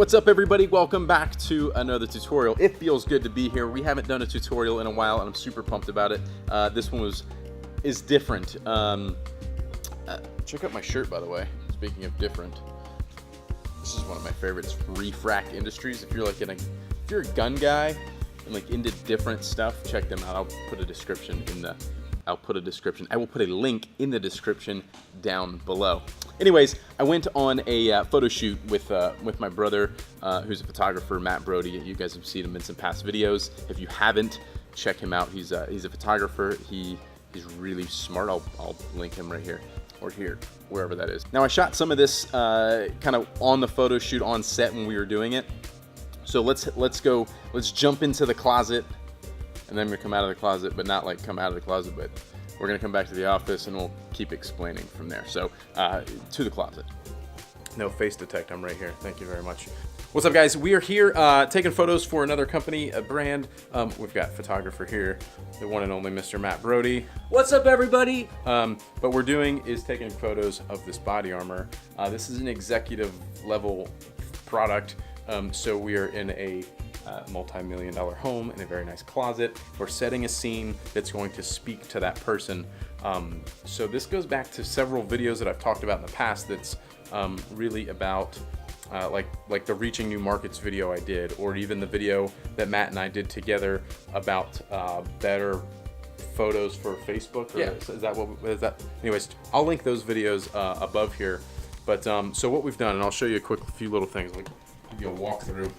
What's up everybody, welcome back to another tutorial. It feels good to be here. We haven't done a tutorial in a while and I'm super pumped about it. This one is different. Check out my shirt, by the way, speaking of different. This is one of my favorites, Refract Industries. If you're a gun guy and like into different stuff, check them out. I will put a link in the description down below. Anyways, I went on a photo shoot with my brother, who's a photographer, Matt Brodie. You guys have seen him in some past videos. If you haven't, check him out. He's a photographer. He's really smart. I'll link him right here or here, wherever that is. Now I shot some of this kind of on the photo shoot on set when we were doing it. So let's jump into the closet, and then we're gonna come out of the closet, but not like come out of the closet, but we're gonna come back to the office and we'll keep explaining from there. So to the closet. No face detect, I'm right here. Thank you very much. What's up guys? We are here taking photos for another company, a brand. We've got photographer here, the one and only Mr. Matt Brodie. What's up everybody? What we're doing is taking photos of this body armor. This is an executive level product. So we are in a multi-million-dollar home in a very nice closet. We're setting a scene that's going to speak to that person. So this goes back to several videos that I've talked about in the past that's really about like the Reaching New Markets video I did, or even the video that Matt and I did together about better photos for Facebook. Or yeah. Is that? Anyways, I'll link those videos above here. But so what we've done, and I'll show you a few little things, like give you a walkthrough.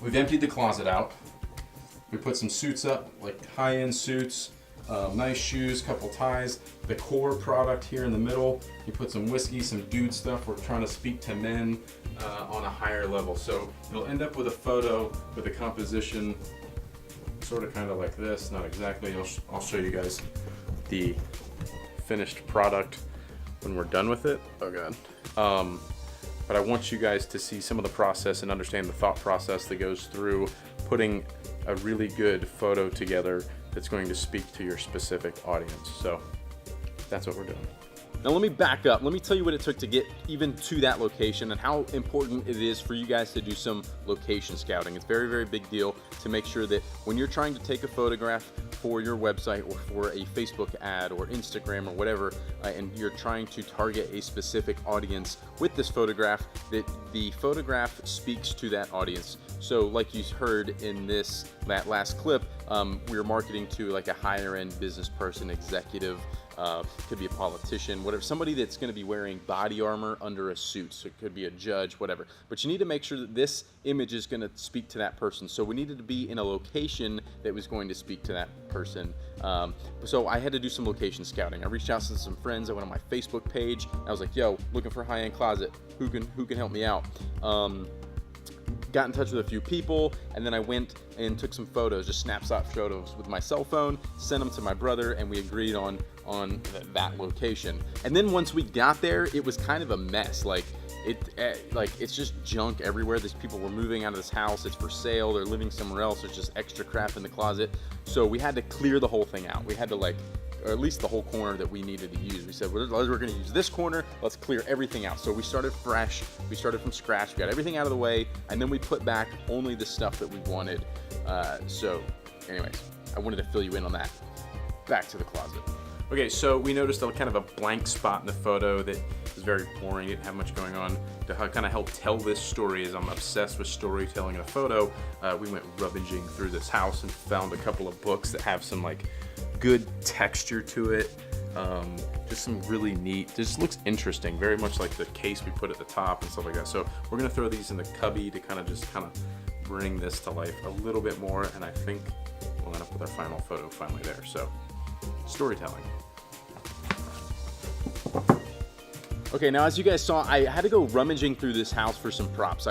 We've emptied the closet out. We put some suits up, like high-end suits, nice shoes, couple ties. The core product here in the middle, you put some whiskey, some dude stuff. We're trying to speak to men on a higher level. So it'll end up with a photo with a composition sort of kind of like this, not exactly. I'll show you guys the finished product when we're done with it. Oh God. But I want you guys to see some of the process and understand the thought process that goes through putting a really good photo together that's going to speak to your specific audience. So that's what we're doing. Now let me back up. Let me tell you what it took to get even to that location and how important it is for you guys to do some location scouting. It's very, very big deal to make sure that when you're trying to take a photograph for your website or for a Facebook ad or Instagram or whatever, and you're trying to target a specific audience with this photograph, that the photograph speaks to that audience. So like you heard in that last clip, we were marketing to like a higher end business person, executive, could be a politician, whatever, somebody that's going to be wearing body armor under a suit. So it could be a judge, whatever. But you need to make sure that this image is going to speak to that person. So we needed to be in a location that was going to speak to that person. So I had to do some location scouting. I reached out to some friends. I went on my Facebook page. I was like, yo, looking for a high-end closet. Who can help me out? Got in touch with a few people, and then I went and took some photos, just snapshot photos with my cell phone, sent them to my brother, and we agreed on that location. And then once we got there, it was kind of a mess. Like it's just junk everywhere. These people were moving out of this house. It's for sale. They're living somewhere else. There's just extra crap in the closet. So we had to clear the whole thing out. We had to or at least the whole corner that we needed to use. We said, we're going to use this corner, let's clear everything out. So we started fresh, we started from scratch, we got everything out of the way, and then we put back only the stuff that we wanted. So anyways, I wanted to fill you in on that. Back to the closet. Okay, so we noticed a kind of a blank spot in the photo that was very boring, didn't have much going on. To kind of help tell this story, as I'm obsessed with storytelling in a photo, we went rummaging through this house and found a couple of books that have some like good texture to it. Just some really neat, just looks interesting, very much like the case we put at the top and stuff like that. So we're gonna throw these in the cubby to kind of bring this to life a little bit more, and I think we'll end up with our final photo finally there. So storytelling. Okay, now as you guys saw, I had to go rummaging through this house for some props.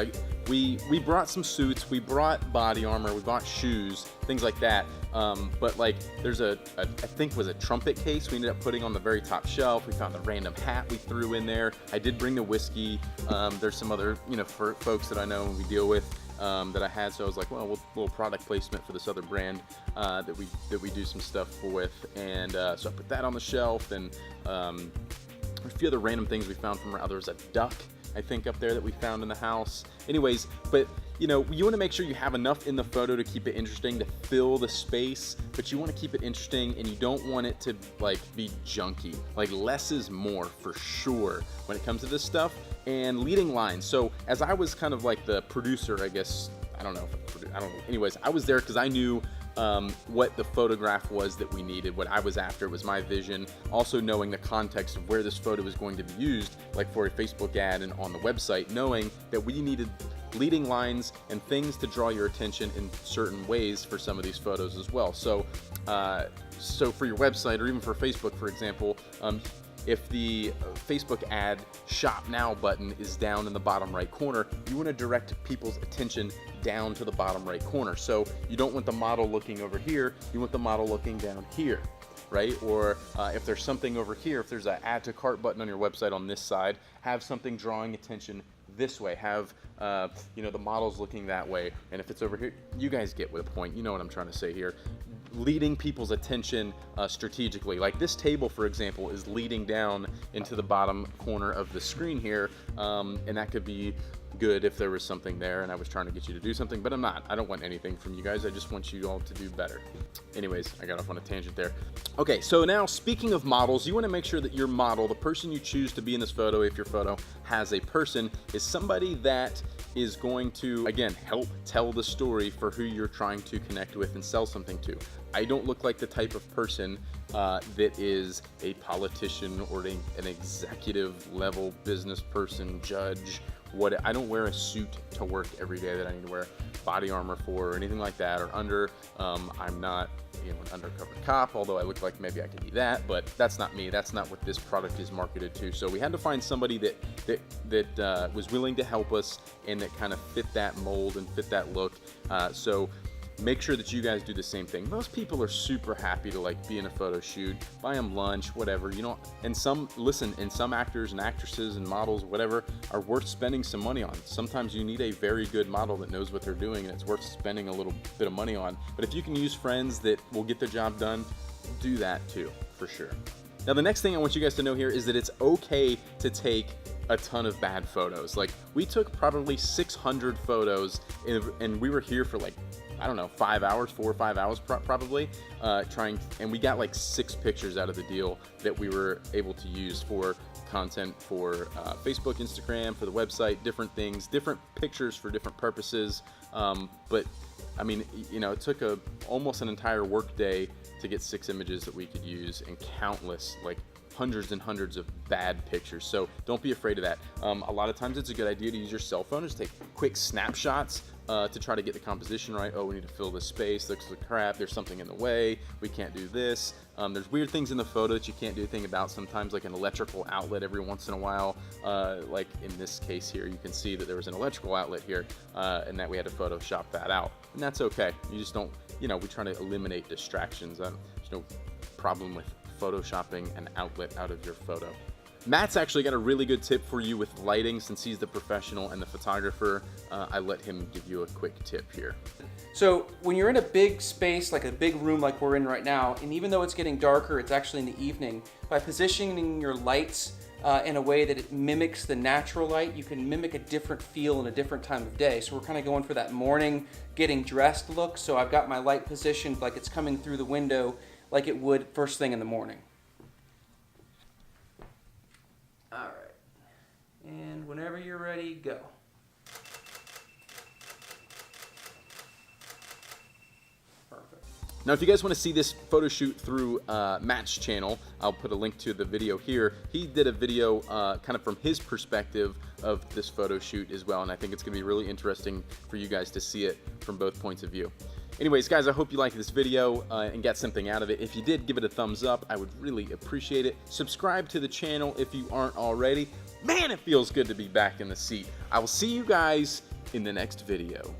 We brought some suits, we brought body armor, we bought shoes, things like that. But like there's I think was a trumpet case we ended up putting on the very top shelf. We found a random hat we threw in there. I did bring the whiskey. There's some other, for folks that I know and we deal with that I had. So I was like, well, a little product placement for this other brand that we do some stuff with. And so I put that on the shelf, and a few other random things we found from there. There's a duck I think, up there that we found in the house. Anyways, but you know, you want to make sure you have enough in the photo to keep it interesting, to fill the space, but you want to keep it interesting and you don't want it to like be junky. Like less is more for sure when it comes to this stuff. And leading lines. So as I was kind of like the producer, I guess, I don't know. Anyways, I was there because I knew what the photograph was that we needed, what I was after. It was my vision. Also knowing the context of where this photo was going to be used, like for a Facebook ad and on the website, knowing that we needed leading lines and things to draw your attention in certain ways for some of these photos as well. So, so for your website or even for Facebook, for example, if the Facebook ad shop now button is down in the bottom right corner, you want to direct people's attention down to the bottom right corner. So you don't want the model looking over here, you want the model looking down here, right? Or if there's something over here, if there's an add to cart button on your website on this side, have something drawing attention this way, have you know, the models looking that way. And if it's over here, you guys get the point. You know what I'm trying to say here. Leading people's attention strategically. Like this table, for example, is leading down into the bottom corner of the screen here, and that could be good if there was something there and I was trying to get you to do something, but I'm not. I don't want anything from you guys. I just want you all to do better. Anyways, I got off on a tangent there. Okay, so now speaking of models, you want to make sure that your model, the person you choose to be in this photo, if your photo has a person, is somebody that is going to, again, help tell the story for who you're trying to connect with and sell something to. I don't look like the type of person that is a politician or an executive level business person, judge. I don't wear a suit to work every day that I need to wear body armor for or anything like that, or I'm not, you know, an undercover cop, although I look like maybe I could be that, but that's not me. That's not what this product is marketed to. So we had to find somebody that was willing to help us and that kind of fit that mold and fit that look. So make sure that you guys do the same thing. Most people are super happy to like be in a photo shoot, buy them lunch, whatever, you know. And some actors and actresses and models, whatever, are worth spending some money on. Sometimes you need a very good model that knows what they're doing and it's worth spending a little bit of money on. But if you can use friends that will get the job done, do that too, for sure. Now the next thing I want you guys to know here is that it's okay to take a ton of bad photos. Like we took probably 600 photos and we were here for like, I don't know, 4 or 5 hours probably, and we got like 6 pictures out of the deal that we were able to use for content for Facebook, Instagram, for the website, different things, different pictures for different purposes. But I mean, you know, it took almost an entire work day to get 6 images that we could use and countless, like hundreds and hundreds of bad pictures. So don't be afraid of that. A lot of times it's a good idea to use your cell phone, just take quick snapshots to try to get the composition right. Oh, we need to fill this space, looks like crap, there's something in the way, we can't do this. There's weird things in the photo that you can't do anything about sometimes, like an electrical outlet every once in a while. Like in this case here, you can see that there was an electrical outlet here and that we had to Photoshop that out. And that's okay. You just don't, you know, we try to eliminate distractions. There's no problem with photoshopping an outlet out of your photo. Matt's actually got a really good tip for you with lighting since he's the professional and the photographer. I let him give you a quick tip here. So when you're in a big space, like a big room like we're in right now, and even though it's getting darker, it's actually in the evening, by positioning your lights in a way that it mimics the natural light, you can mimic a different feel in a different time of day. So we're kind of going for that morning getting dressed look. So I've got my light positioned like it's coming through the window like it would first thing in the morning. All right, and whenever you're ready, go. Perfect. Now, if you guys want to see this photo shoot through Matt's channel, I'll put a link to the video here. He did a video kind of from his perspective of this photo shoot as well, and I think it's going to be really interesting for you guys to see it from both points of view. Anyways, guys, I hope you liked this video and got something out of it. If you did, give it a thumbs up. I would really appreciate it. Subscribe to the channel if you aren't already. Man, it feels good to be back in the seat. I will see you guys in the next video.